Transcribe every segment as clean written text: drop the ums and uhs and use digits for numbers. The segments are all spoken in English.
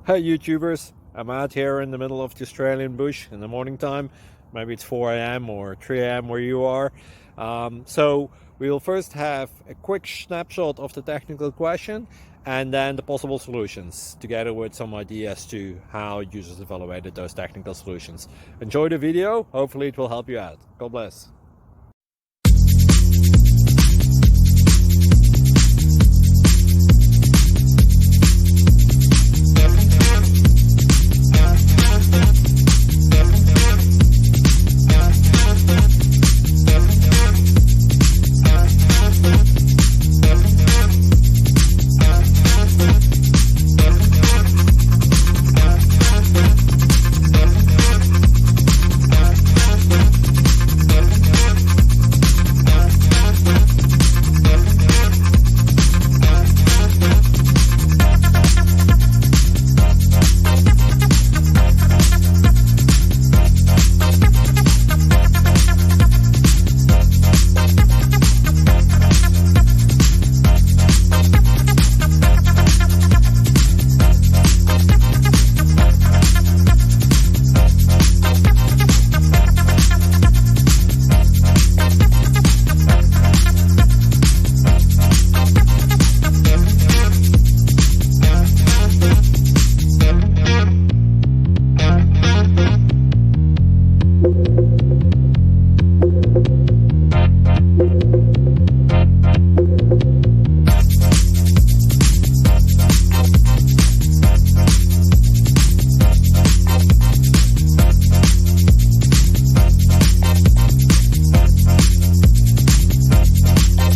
Hey YouTubers, I'm out here in the middle of the Australian bush in the morning time. Maybe it's 4 a.m. or 3 a.m. where you are. So we'll first have a quick snapshot of the technical question and then the possible solutions, together with some ideas to how users evaluated those technical solutions. Enjoy the video, hopefully it will help you out. God bless.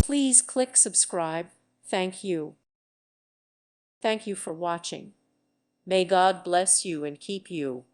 Please click subscribe. Thank you. Thank you for watching. May God bless you and keep you.